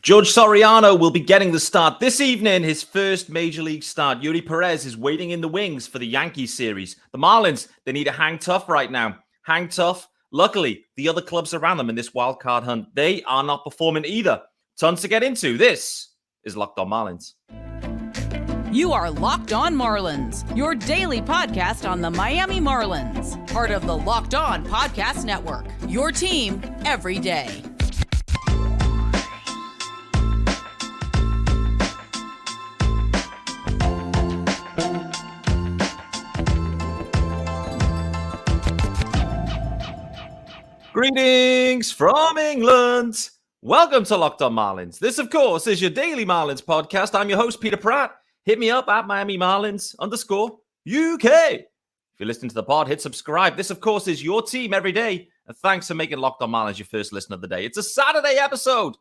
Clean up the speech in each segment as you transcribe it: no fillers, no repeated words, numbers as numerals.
George Soriano will be getting the start this evening, his first Major League start. Eury Perez is waiting in the wings for the Yankees series. The Marlins, they need to hang tough right now. Hang tough. Luckily, the other clubs around them in this wild card hunt, they are not performing either. Tons to get into. This is Locked On Marlins. You are Locked On Marlins, your daily podcast on the Miami Marlins. Part of the Locked On Podcast Network, your team every day. Greetings from England. Welcome to Locked On Marlins. This, of course, is your daily Marlins podcast. I'm your host, Peter Pratt. Hit me up at Miami Marlins _UK. If you're listening to the pod, hit subscribe. This, of course, is your team every day. And thanks for making Locked On Marlins your first listen of the day. It's a Saturday episode.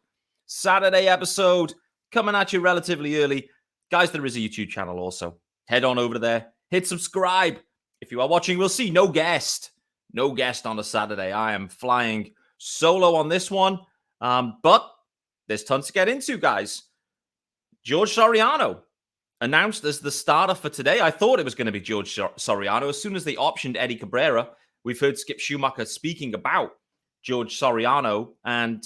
Coming at you relatively early. Guys, there is a YouTube channel also. Head on over there. Hit subscribe. If you are watching, we'll see no guest. No guest on a Saturday. I am flying solo on this one. But there's tons to get into, guys. George Soriano announced as the starter for today. I thought it was going to be George Soriano. As soon as they optioned Eddie Cabrera, we've heard Skip Schumacher speaking about George Soriano and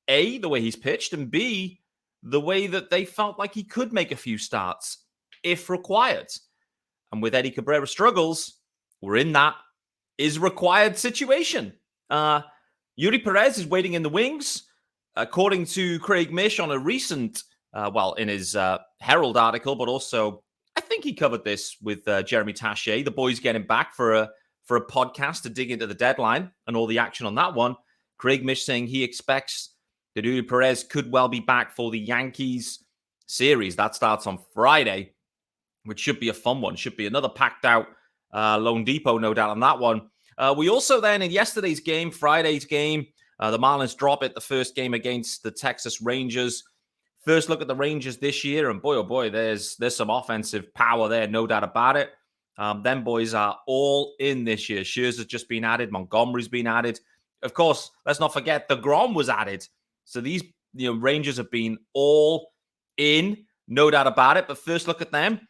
A, the way he's pitched, and B, the way that they felt like he could make a few starts if required. And with Eddie Cabrera's struggles, we're in that is required situation. Eury Perez is waiting in the wings. According to Craig Mish on a recent, in his Herald article, but also I think he covered this with Jeremy Taché. The boys getting back for a podcast to dig into the deadline and all the action on that one. Craig Mish saying he expects that Eury Perez could well be back for the Yankees series. That starts on Friday, which should be a fun one. Should be another packed out Lone Depot, no doubt on that one. We also then, in yesterday's game, Friday's game, the Marlins drop it, the first game against the Texas Rangers. First look at the Rangers this year, and boy, oh boy, there's some offensive power there, no doubt about it. Them boys are all in this year. Scherzer's just been added. Montgomery's been added. Of course, let's not forget DeGrom was added. So these Rangers have been all in, no doubt about it. But first look at them.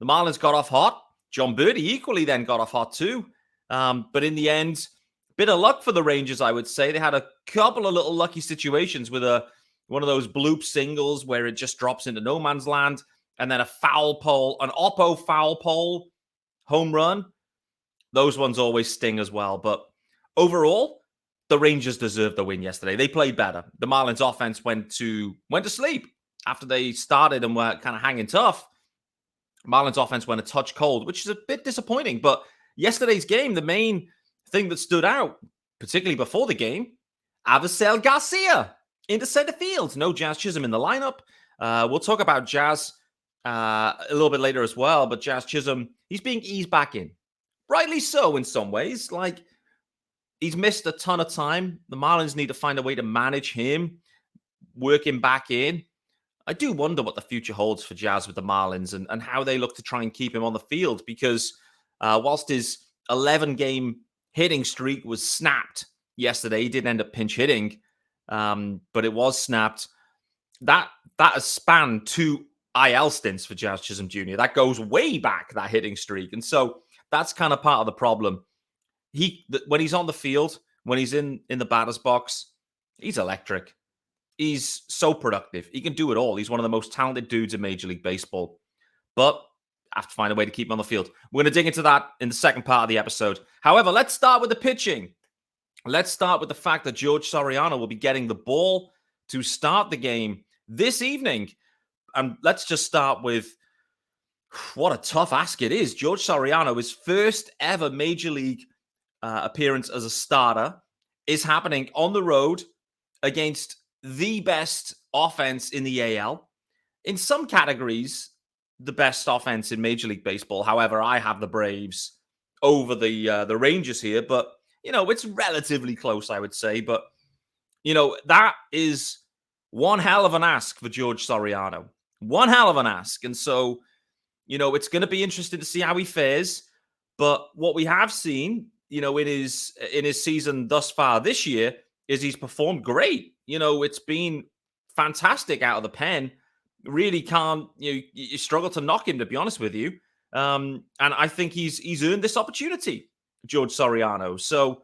The Marlins got off hot. John Berti equally then got off hot too. But in the end, bit of luck for the Rangers, I would say. They had a couple of little lucky situations with one of those bloop singles where it just drops into no man's land, and then a foul pole, an Oppo foul pole home run. Those ones always sting as well. But overall, the Rangers deserved the win yesterday. They played better. The Marlins offense went to sleep after they started and were kind of hanging tough. Marlins offense went a touch cold, which is a bit disappointing. But yesterday's game, the main thing that stood out, particularly before the game, Avisail Garcia into center field. No Jazz Chisholm in the lineup. We'll talk about Jazz a little bit later as well. But Jazz Chisholm, he's being eased back in. Rightly so in some ways. Like, he's missed a ton of time. The Marlins need to find a way to manage him, work him back in. I do wonder what the future holds for Jazz with the Marlins and how they look to try and keep him on the field, because whilst his 11-game hitting streak was snapped yesterday, he didn't end up pinch hitting, but it was snapped. That has spanned 2 IL stints for Jazz Chisholm Jr. That goes way back, that hitting streak. And so that's kind of part of the problem. When he's on the field, when he's in the batter's box, he's electric. He's so productive. He can do it all. He's one of the most talented dudes in Major League Baseball. But I have to find a way to keep him on the field. We're going to dig into that in the second part of the episode. However, let's start with the pitching. Let's start with the fact that George Soriano will be getting the ball to start the game this evening. And let's just start with what a tough ask it is. George Soriano, his first ever Major League appearance as a starter, is happening on the road against the best offense in the AL. In some categories, the best offense in Major League Baseball. However, I have the Braves over the Rangers here, but it's relatively close, I would say. But that is one hell of an ask for George Soriano. One hell of an ask, and so it's going to be interesting to see how he fares. But what we have seen, in his season thus far this year, is he's performed great. It's been fantastic out of the pen. Really can't, you struggle to knock him, to be honest with you. And I think he's earned this opportunity, George Soriano. So,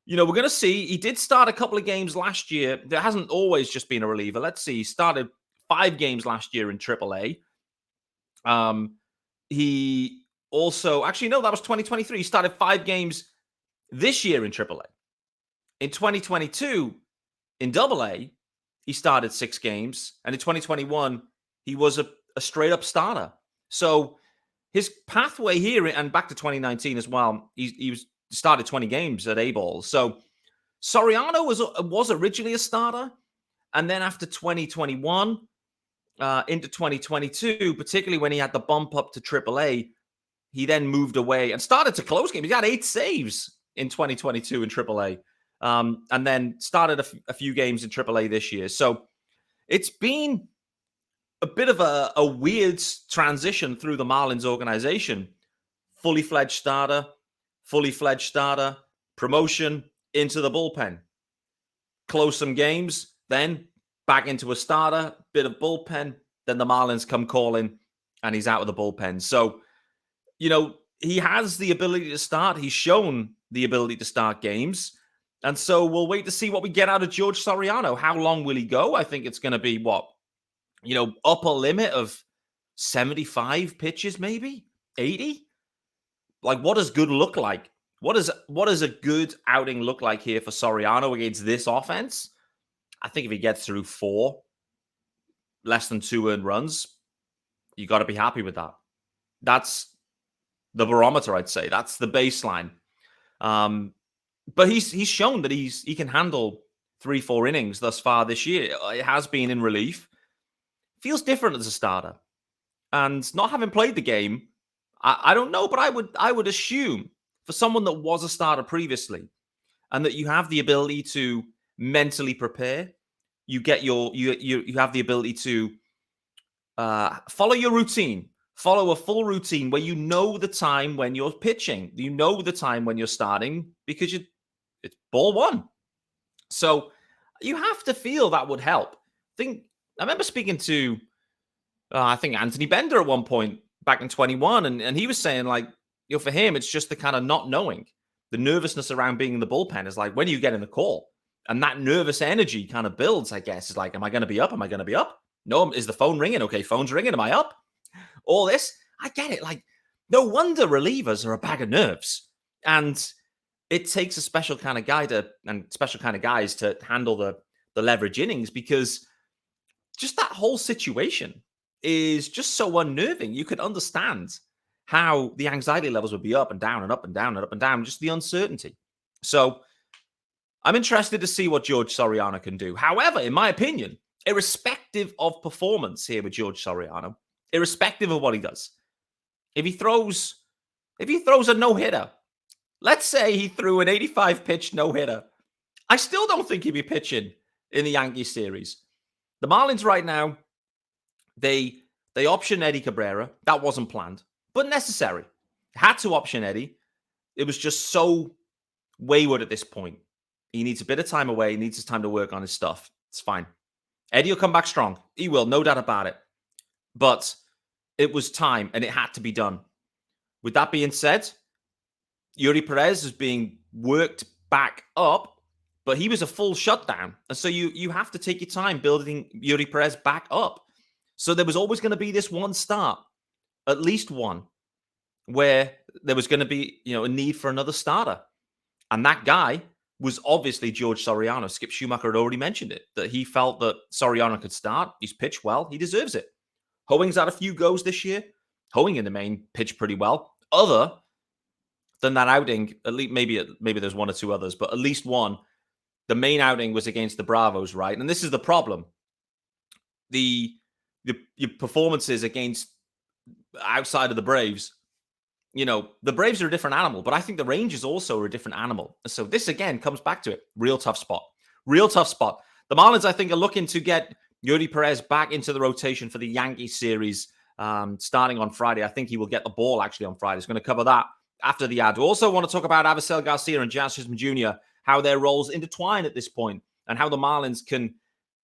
we're going to see. He did start a couple of games last year. There hasn't always just been a reliever. Let's see. He started 5 games last year in AAA. He also, actually, no, that was 2023. He started 5 games this year in AAA. In 2022, in AA, he started 6 games. And in 2021, he was a straight-up starter. So his pathway here, and back to 2019 as well, he started 20 games at A-ball. So Soriano was originally a starter. And then after 2021, into 2022, particularly when he had the bump up to AAA, he then moved away and started to close games. He got 8 saves in 2022 in AAA, and then started a few games in AAA this year. So it's been a bit of a weird transition through the Marlins organization. Fully fledged starter, promotion into the bullpen. Close some games, then back into a starter, bit of bullpen, then the Marlins come calling, and he's out of the bullpen. So, he has the ability to start. He's shown the ability to start games. And so we'll wait to see what we get out of George Soriano. How long will he go? I think it's going to be, upper limit of 75 pitches, maybe 80? Like, what does good look like? What does a good outing look like here for Soriano against this offense? I think if he gets through 4, less than 2 earned runs, you got to be happy with that. That's the barometer, I'd say. That's the baseline. But he's shown that he can handle 3-4 innings thus far this year. It has been in relief. Feels different as a starter. And not having played the game, I don't know, but I would assume for someone that was a starter previously and that you have the ability to mentally prepare, you have the ability to follow your routine, follow a full routine where you know the time when you're pitching, you know the time when you're starting because it's ball 1. So you have to feel that would help. I remember speaking to I think Anthony Bender at one point back in 21, and he was saying for him it's just the kind of not knowing, the nervousness around being in the bullpen is like when you get in the call. And that nervous energy kind of builds, I guess. It's like, am I going to be up? Am I going to be up? No, is the phone ringing? Okay, phone's ringing. Am I up? All this, I get it. Like, no wonder relievers are a bag of nerves. And it takes a special kind of guy and special kind of guys to handle the leverage innings because just that whole situation is just so unnerving. You could understand how the anxiety levels would be up and down and up and down and up and down, just the uncertainty. So I'm interested to see what George Soriano can do. However, in my opinion, irrespective of performance here with George Soriano, irrespective of what he does, if he throws a no-hitter, let's say he threw an 85-pitch no-hitter, I still don't think he'd be pitching in the Yankees series. The Marlins right now, they optioned Eddie Cabrera. That wasn't planned, but necessary. Had to option Eddie. It was just so wayward at this point. He needs a bit of time away. He needs his time to work on his stuff. It's fine. Eddie will come back strong. He will, no doubt about it. But it was time, and it had to be done. With that being said, Eury Perez is being worked back up, but he was a full shutdown. And so you have to take your time building Eury Perez back up. So there was always going to be this one start, at least one, where there was going to be a need for another starter. And that guy was obviously George Soriano. Skip Schumacher had already mentioned it, that he felt that Soriano could start. He's pitched well. He deserves it. Hoeing's had a few goes this year. Hoeing in the main pitched pretty well. Other than that outing, at least maybe there's one or two others, but at least one. The main outing was against the Bravos, right? And this is the problem. Your performances against outside of the Braves, the Braves are a different animal, but I think the Rangers also are a different animal. So this, again, comes back to it. Real tough spot. The Marlins, I think, are looking to get Eury Perez back into the rotation for the Yankees series starting on Friday. I think he will get the ball, actually, on Friday. He's going to cover that after the ad. We also want to talk about Avisail Garcia and Jazz Chisholm Jr., how their roles intertwine at this point, and how the Marlins can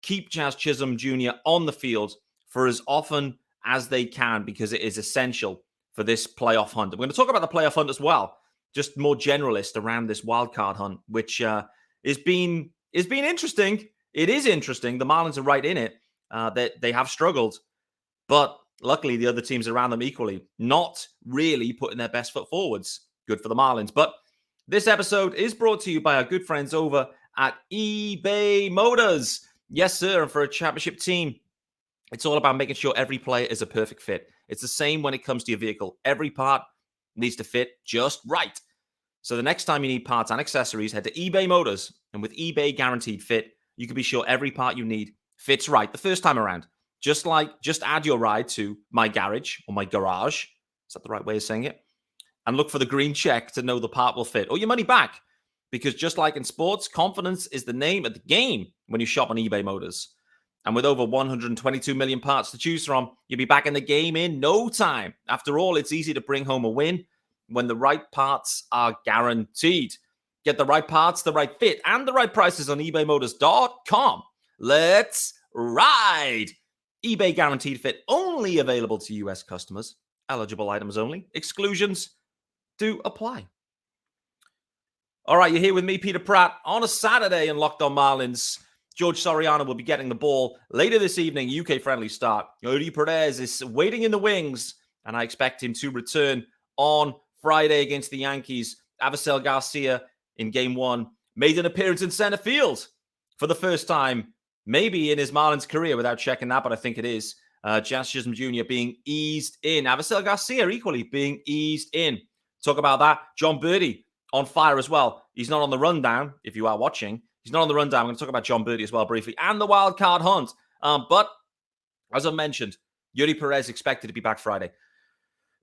keep Jazz Chisholm Jr. on the field for as often as they can because it is essential for this playoff hunt. We're going to talk about the playoff hunt as well, just more generalist around this wildcard hunt, which is being interesting. It is interesting. The Marlins are right in it. They have struggled, but luckily the other teams around them equally not really putting their best foot forwards. Good for the Marlins. But this episode is brought to you by our good friends over at eBay Motors. Yes, sir. And for a championship team, it's all about making sure every player is a perfect fit. It's the same when it comes to your vehicle. Every part needs to fit just right. So the next time you need parts and accessories, head to eBay Motors. And with eBay Guaranteed Fit, you can be sure every part you need fits right the first time around. Just add your ride to My Garage or My Garage. Is that the right way of saying it? And look for the green check to know the part will fit or your money back. Because just like in sports, confidence is the name of the game when you shop on eBay Motors. And with over 122 million parts to choose from, you'll be back in the game in no time. After all, it's easy to bring home a win when the right parts are guaranteed. Get the right parts, the right fit, and the right prices on ebaymotors.com. Let's ride! eBay Guaranteed Fit only available to U.S. customers. Eligible items only. Exclusions do apply. All right, you're here with me, Peter Pratt, on a Saturday in Locked On Marlins. George Soriano will be getting the ball later this evening, UK-friendly start. Eury Perez is waiting in the wings, and I expect him to return on Friday against the Yankees. Avisail Garcia in Game 1 made an appearance in center field for the first time, maybe in his Marlins career, without checking that, but I think it is. Jazz Chisholm Jr. being eased in. Avisail Garcia equally being eased in. Talk about that. John Berti on fire as well. He's not on the rundown, if you are watching. He's not on the rundown. I'm going to talk about John Berti as well briefly, and the wild card hunt. But as I mentioned, Eury Perez expected to be back Friday.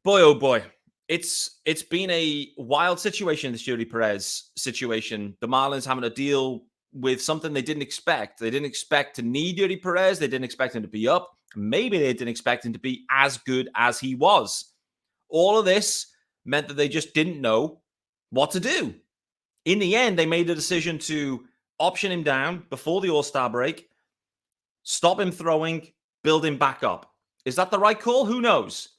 Boy, oh boy. It's been a wild situation, this Eury Perez situation. The Marlins having to deal with something they didn't expect. They didn't expect to need Eury Perez. They didn't expect him to be up. Maybe they didn't expect him to be as good as he was. All of this meant that they just didn't know what to do. In the end, they made a decision to option him down before the All-Star break, stop him throwing, build him back up. Is that the right call? Who knows?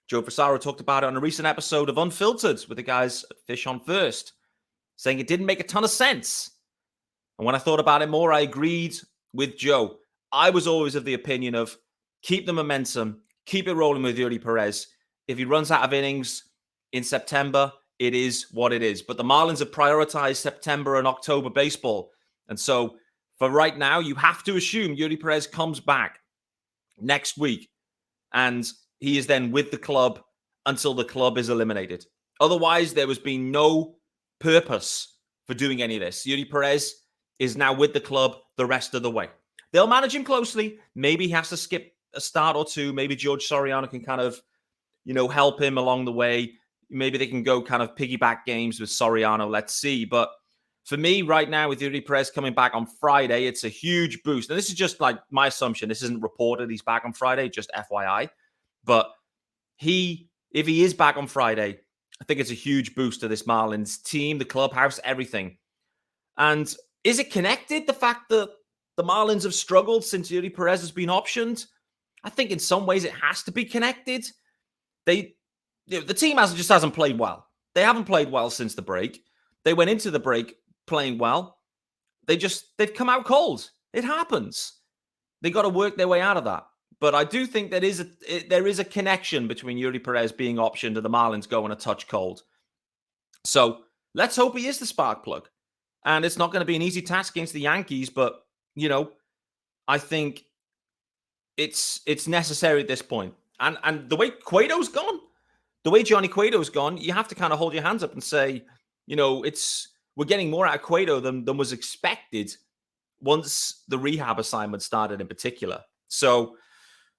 Joe Frisaro talked about it on a recent episode of Unfiltered with the guys at Fish on First, saying it didn't make a ton of sense. And when I thought about it more, I agreed with Joe. I was always of the opinion of keep the momentum, keep it rolling with Eury Perez. If he runs out of innings in September, it is what it is. But the Marlins have prioritized September and October baseball. And so for right now, you have to assume Eury Perez comes back next week. And he is then with the club until the club is eliminated. Otherwise, there has been no purpose for doing any of this. Eury Perez is now with the club the rest of the way. They'll manage him closely. Maybe he has to skip a start or two. Maybe George Soriano can kind of, help him along the way. Maybe they can go kind of piggyback games with Soriano. Let's see. But for me right now, with Eury Perez coming back on Friday, it's a huge boost. And this is just like my assumption. This isn't reported he's back on Friday, just FYI. But if he is back on Friday, I think it's a huge boost to this Marlins team, the clubhouse, everything. And is it connected, the fact that the Marlins have struggled since Eury Perez has been optioned? I think in some ways it has to be connected. The team hasn't played well. They haven't played well since the break. They went into the break playing well. They've come out cold. It happens. They got to work their way out of that. But I do think there is a connection between Eury Perez being optioned and the Marlins going a touch cold. So let's hope he is the spark plug. And it's not going to be an easy task against the Yankees, but I think it's necessary at this point. And the way Cueto's gone, the way Johnny Cueto's gone, you have to kind of hold your hands up and say, we're getting more out of Cueto than was expected once the rehab assignment started in particular. So,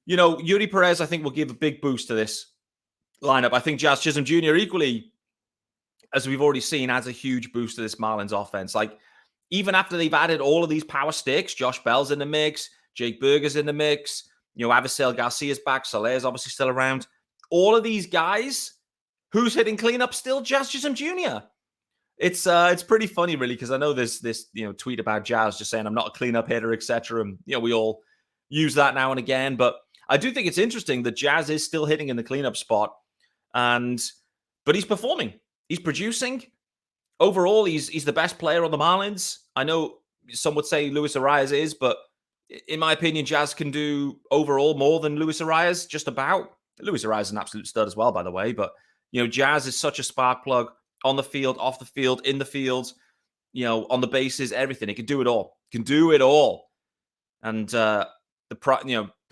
Eury Perez, I think, will give a big boost to this lineup. I think Jazz Chisholm Jr. equally, as we've already seen, adds a huge boost to this Marlins offense. Like, even after they've added all of these power sticks, Josh Bell's in the mix, Jake Berger's in the mix, Avisail Garcia's back, Soler's obviously still around. All of these guys, who's hitting cleanup still? Jazz Chisholm Jr. It's pretty funny, really, because I know there's this tweet about Jazz just saying I'm not a cleanup hitter, etc. And we all use that now and again, but I do think it's interesting that Jazz is still hitting in the cleanup spot, but he's performing, he's producing. Overall, he's the best player on the Marlins. I know some would say Luis Arias is, but in my opinion, Jazz can do overall more than Luis Arias, just about. Luis Arias is an absolute stud as well, by the way, but Jazz is such a spark plug on the field, off the field, in the field, on the bases, everything. He can do it all. Can do it all. And the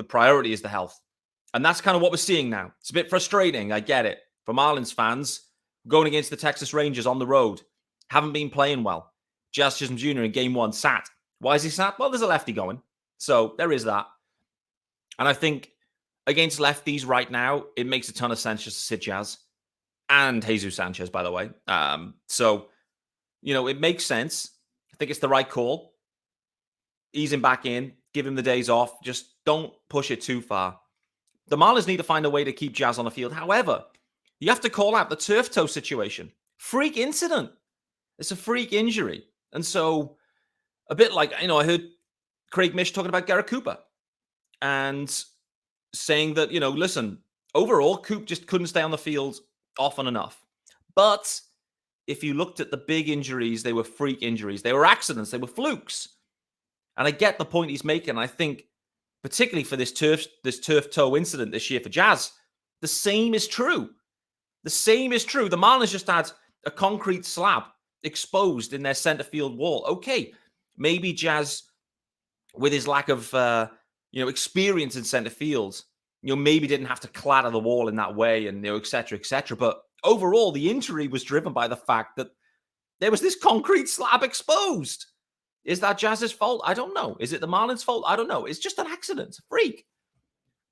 priority is the health. And that's kind of what we're seeing now. It's a bit frustrating. I get it. For Marlins fans, going against the Texas Rangers on the road, haven't been playing well. Jazz Chisholm Jr. in game 1 sat. Why is he sat? Well, there's a lefty going. So there is that. And I think against lefties right now, it makes a ton of sense just to sit Jazz. And Jesus Sanchez, by the way. So, it makes sense. I think it's the right call. Ease him back in. Give him the days off. Just don't push it too far. The Marlins need to find a way to keep Jazz on the field. However, you have to call out the turf toe situation. Freak incident. It's a freak injury. And so, a bit like, I heard Craig Mish talking about Garrett Cooper. And saying that, listen, overall, Coop just couldn't stay on the field often enough. But if you looked at the big injuries, they were freak injuries. They were accidents. They were flukes. And I get the point he's making. I think, particularly for this turf toe incident this year for Jazz, the same is true. The same is true. The Marlins just had a concrete slab exposed in their center field wall. Okay, maybe Jazz, with his lack of experience in center field, maybe didn't have to clatter the wall in that way, and et cetera, et cetera. But overall, the injury was driven by the fact that there was this concrete slab exposed. Is that Jazz's fault? I don't know. Is it the Marlins' fault? I don't know. It's just an accident. It's a freak.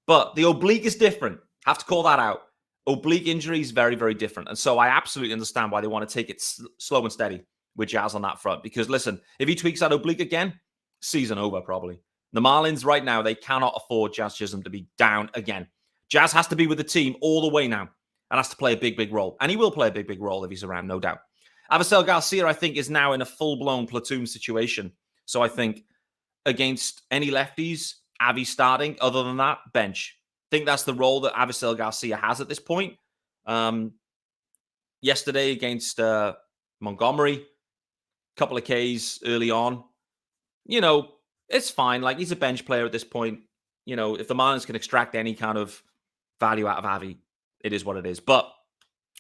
But the oblique is different. Have to call that out. Oblique injury is very, very different. And so I absolutely understand why they want to take it slow and steady with Jazz on that front. Because listen, if he tweaks that oblique again, season over probably. The Marlins right now, they cannot afford Jazz Chisholm to be down again. Jazz has to be with the team all the way now and has to play a big, big role. And he will play a big, big role if he's around, no doubt. Avisail Garcia, I think, is now in a full-blown platoon situation. So I think against any lefties, Avi starting. Other than that, bench. I think that's the role that Avisail Garcia has at this point. Yesterday against Montgomery, a couple of Ks early on. It's fine. Like, he's a bench player at this point. If the Marlins can extract any kind of value out of Avi, it is what it is. But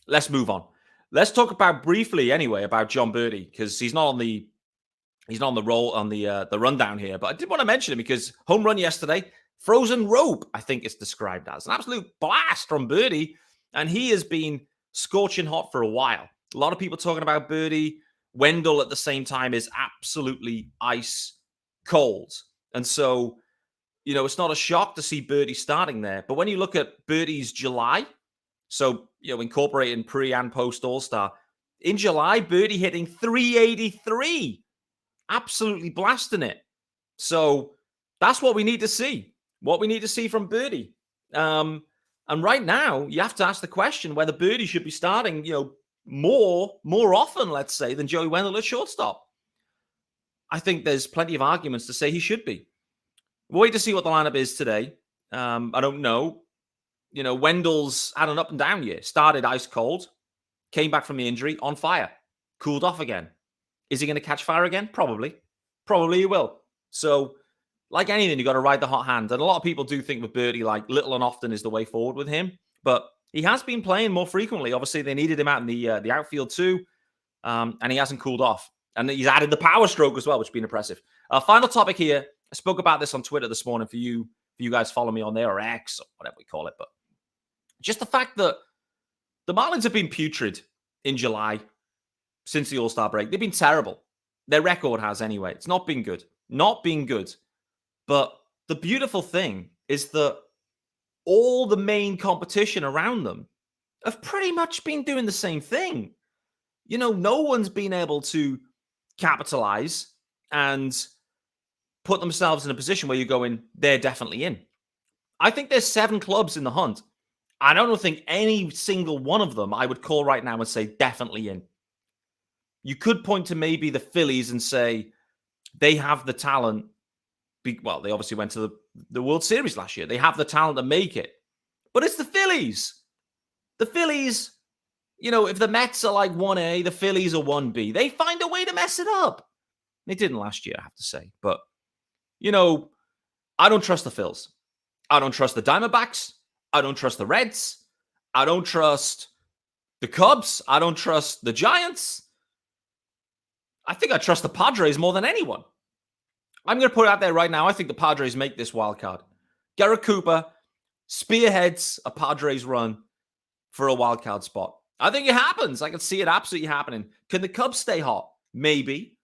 let's move on. Let's talk about briefly, anyway, about Jon Berti, because he's not on the roll on the rundown here. But I did want to mention him because home run yesterday, frozen rope, I think it's described as an absolute blast from Berti, and he has been scorching hot for a while. A lot of people talking about Berti. Wendell at the same time is absolutely ice cold, and so it's not a shock to see Berti starting there. But when you look at Berti's July, so incorporating pre and post All-Star, in July, Berti hitting 383, absolutely blasting it. So that's what we need to see. What we need to see from Berti. And right now, you have to ask the question whether Berti should be starting, more often, let's say, than Joey Wendell at shortstop. I think there's plenty of arguments to say he should be. We'll wait to see what the lineup is today. I don't know. Wendell's had an up and down year. Started ice cold, came back from the injury, on fire, cooled off again. Is he going to catch fire again? Probably. Probably he will. So, like anything, you got to ride the hot hand. And a lot of people do think with Berti, like, little and often is the way forward with him. But he has been playing more frequently. Obviously, they needed him out in the outfield too. And he hasn't cooled off. And he's added the power stroke as well, which has been impressive. Final topic here. I spoke about this on Twitter this morning for you guys follow me on there, or X, or whatever we call it. But just the fact that the Marlins have been putrid in July since the All-Star break. They've been terrible. Their record has anyway. It's not been good. Not been good. But the beautiful thing is that all the main competition around them have pretty much been doing the same thing. No one's been able to capitalize and put themselves in a position where you're going, they're definitely in. I think there's 7 clubs in the hunt. I don't think any single one of them I would call right now and say definitely in. You could point to maybe the Phillies and say they have the talent. Well, they obviously went to the World Series last year. They have the talent to make it. But it's the Phillies. The Phillies, if the Mets are like 1A, the Phillies are 1B. They find a way to mess it up. They didn't last year, I have to say. But, I don't trust the Phils. I don't trust the Diamondbacks. I don't trust the Reds. I don't trust the Cubs. I don't trust the Giants. I think I trust the Padres more than anyone. I'm going to put it out there right now. I think the Padres make this wild card. Garrett Cooper spearheads a Padres run for a wild card spot. I think it happens. I can see it absolutely happening. Can the Cubs stay hot? Maybe.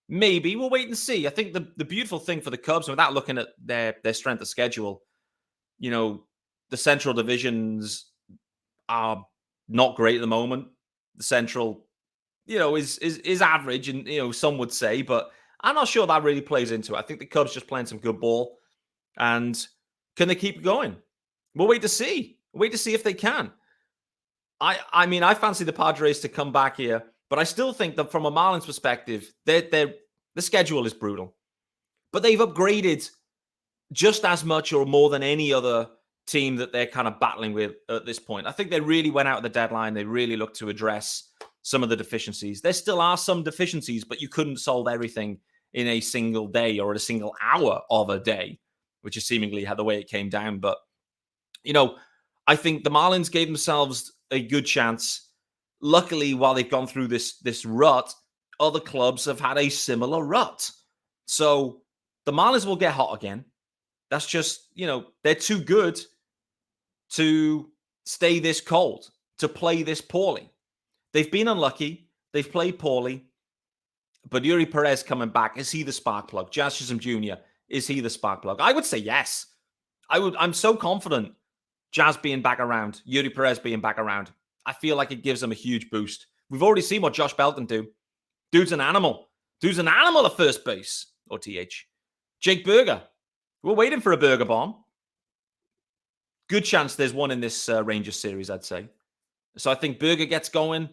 We'll wait and see. I think the beautiful thing for the Cubs, without looking at their strength of schedule, the Central divisions are not great at the moment. The Central, is average, and some would say, but I'm not sure that really plays into it. I think the Cubs just playing some good ball, and can they keep going? We'll wait to see. Wait to see if they can. I mean, I fancy the Padres to come back here, but I still think that from a Marlins perspective, the schedule is brutal. But they've upgraded just as much or more than any other team that they're kind of battling with at this point. I think they really went out at the deadline. They really looked to address some of the deficiencies. There still are some deficiencies, but you couldn't solve everything in a single day or a single hour of a day, which is seemingly how the way it came down. But, I think the Marlins gave themselves a good chance. Luckily, while they've gone through this rut, other clubs have had a similar rut. So the Marlins will get hot again. That's just, they're too good to stay this cold, to play this poorly. They've been unlucky. They've played poorly. But Eury Perez coming back, is he the spark plug? Jazz Chisholm Jr., is he the spark plug? I would say yes. I'm so confident Jazz being back around, Eury Perez being back around. I feel like it gives them a huge boost. We've already seen what Josh Bell can do. Dude's an animal. Dude's an animal at first base, or TH. Jake Berger. We're waiting for a Berger bomb. Good chance there's one in this Rangers series, I'd say. So I think Berger gets going.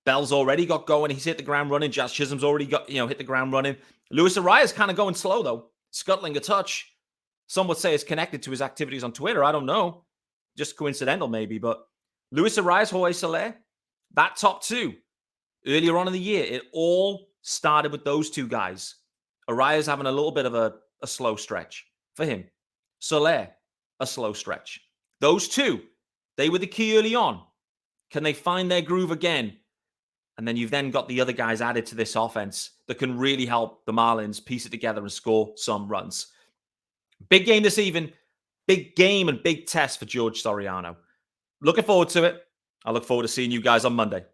Bell's already got going. He's hit the ground running. Jazz Chisholm's already got, hit the ground running. Luis Arias kind of going slow, though. Scuttling a touch. Some would say it's connected to his activities on Twitter. I don't know. Just coincidental, maybe. But Luis Arias, Jorge Soler, that top two. Earlier on in the year, it all started with those two guys. Arias having a little bit of a slow stretch for him. Soler, a slow stretch. Those two, they were the key early on. Can they find their groove again? And then you've then got the other guys added to this offense that can really help the Marlins piece it together and score some runs. Big game this evening. Big game and big test for George Soriano. Looking forward to it. I look forward to seeing you guys on Monday.